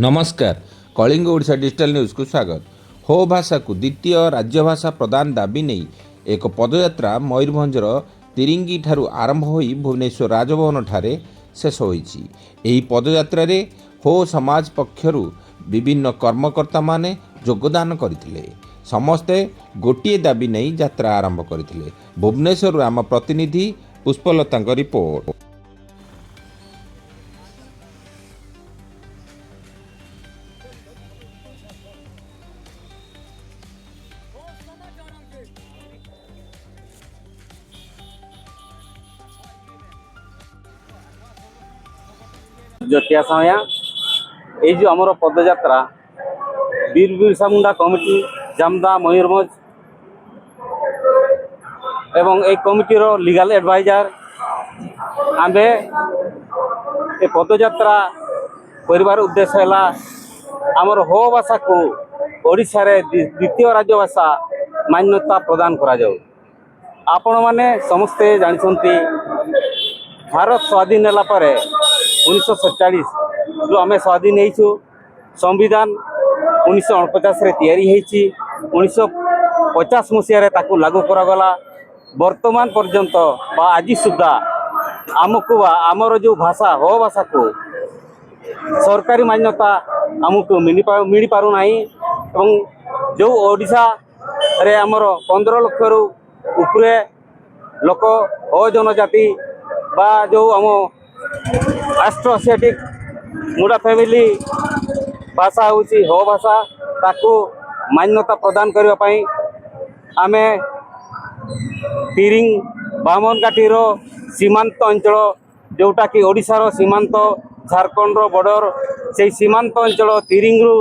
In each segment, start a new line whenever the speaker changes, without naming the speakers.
नमस्कार Kalinga Odisha digital news को स्वागत। हो भाषा को द्वितीय राज्यभाषा प्रदान दाबी नहीं एक पदयात्रा मयूरभंजर तिरिंगी ठारू आरंभ होई भुवनेश्वर राजभवन ठारे शेष होईछि। एही पदयात्रा रे हो समाज पक्षरु विभिन्न कर्मकर्ता माने योगदान करथिले। समस्ते गोटिए दाबी नहीं यात्रा आरंभ करथिले। भुवनेश्वर आम प्रतिनिधि पुष्पलता रिपोर्ट।
ज्योतिया साया ये जो आमर पदयात्रा वीर बिरसा मुंडा कमिटी जामदा मयूरभंज एवं ए कमिटीर लीगल एडवाइजर आमे ए पदयात्रा परिवार उद्देश्य है आमर हो भाषा को ओडिशा रे द्वितीय राज्य भाषा मान्यता प्रदान करा जाऊ। आपण माने समस्ते जानछंती भारत स्वाधीन होला परे 1947 जो आम स्वाधीन हो संविधान 1949 तैयारी 1950 मसीह लागू करागला। वर्तमान पर्यंत आज सुधा आमको आमर जो भाषा हो भाषा को सरकारी मान्यता आमको मिल पारना। जो ओडिशा रे आमर 15 लाख रु उपरे लोक हो जनजाति बा जो आम एस्ट्रोएशियाटिक मुंडा फैमिली भाषा होची हो भाषा ताकू मान्यता प्रदान करने पाई आमे तिरिंग बामनघाटीर सीमांत अंचल जोटा कि ओडिशार सीमांत झारखंड बॉर्डर से सीमांत अंचल तिरिंग रु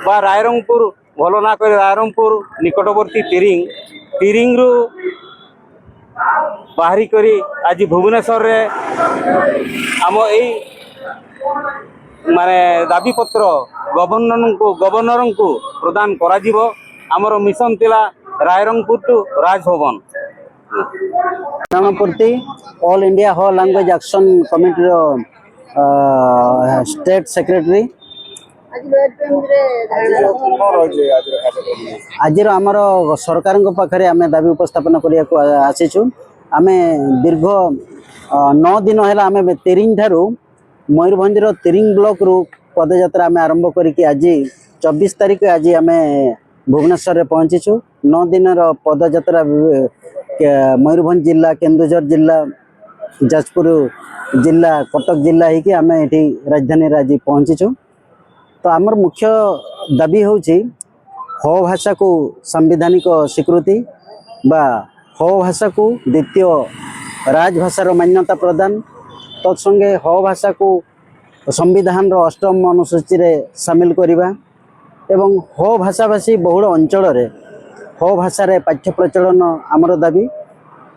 बा रायरंगपुर भल ना कर रायरंगपुर निकटवर्ती तिरिंग रु बाहरी करी आज भुवनेश्वर रे आम यही माने दाबी पत्र गवर्नर को प्रदान करा जीवो। आमर मिशन तिला रायरंगपुर टू राजभवन
रणपूर्ति all India Ho language action committee state secretary. आज आमर सरकार पाखे आम दाबी उपस्थापन करने आसीचु। आम दीर्घ 9 दिन है आम तिरिंग ठारू मयूरभंजर तिरिंग ब्लॉक रु पदयात्रा आम आरंभ करके आज 24 तारीख आज आम भुवनेश्वर पहुंचीचु। 9 दिन पदयात्रा मयूरभंज जिला केन्दुझर जिला जाजपुर जिला कटक जिला होगी आम ये राजधानी आज पहुंचीचु। तो आमर मुख्य दाबी होची हो भाषा को संवैधानिक स्वीकृति बा हो भाषा को द्वितीय राजभाषार मान्यता प्रदान तत्संगे हो भाषा को संविधान 8म अनुसूची रे सामिल करिबा एवं हो भाषाभाषी बहुल अंचल रे हो भाषा रे पाठ्य प्रचलन आमर दाबी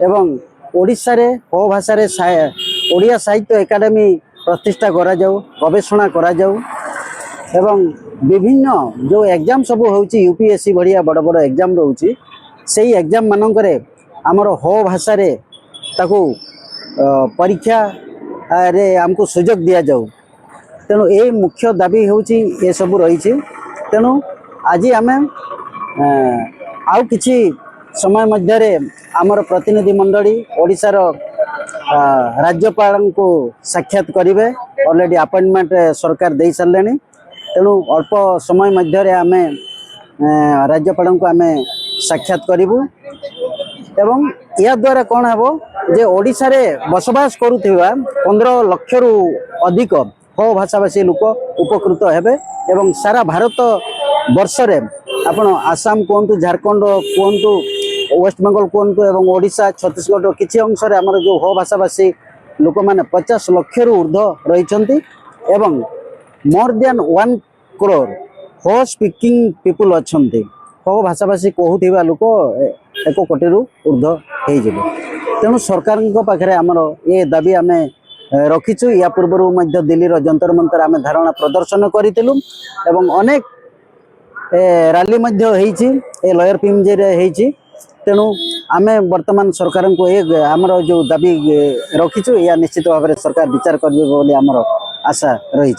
एवं ओडिशा रे हो भाषा रे ओडिया साहित्य एकाडेमी प्रतिष्ठा करा जाऊ गवेषणा करा जाऊ एवं विभिन्न जो एग्जाम सब होची यूपीएससी बढ़िया बड़ बड़ एग्जाम रोची से एग्जाम मानकरे आमर हो भाषा रे ताकू परीक्षा रे आमको सुजोग दिया जाऊ। तेणु ये मुख्य दाबी होची ये सब रही। तेणु आज आम आउ किछि समय मध्य आमर प्रतिनिधि मंडली ओडिशार राज्यपाल को साक्षात करेंगे। ऑलरेडी अपॉइंटमेंट सरकार दे सारे। तेणु अल्प समय मध्य आम राज्यपाल को आम साक्षात करूँ एवं या द्वारा कौन हम जे ओडिशा रे बसवास करुवा 15 लाख रु अधिक हो भाषाभाषी लोक उपकृत हेबे एवं सारा भारत वर्ष रे आपण आसाम कहतु झारखंड कहतु वेस्ट बेंगल कहतु एवं ओडिशा छत्तीसगढ़ किसी अंश रे आमर जो हो भाषाभाषी लोक मैंने 50 लाख रु ऊर्ध्व रही एवं मोर देन 1 करोड़ हो स्पीकिंग पीपुल अच्छे हो भाषाभाषी कहूथिबा लोक 1 कोटी रु ऊर्ध्व हो। तेणु सरकार पाखे आमर ये दाबी आम रखीचु। या पूर्व दिल्ली जंतर मंतर आम धारणा प्रदर्शन करूँ एवं अनेक रैली ए लयर पिमजे रे। तेणु आम वर्तमान सरकार को ये आमर जो दाबी रखीचु या निश्चित भाव में सरकार विचार करेंगे आमर आशा रही।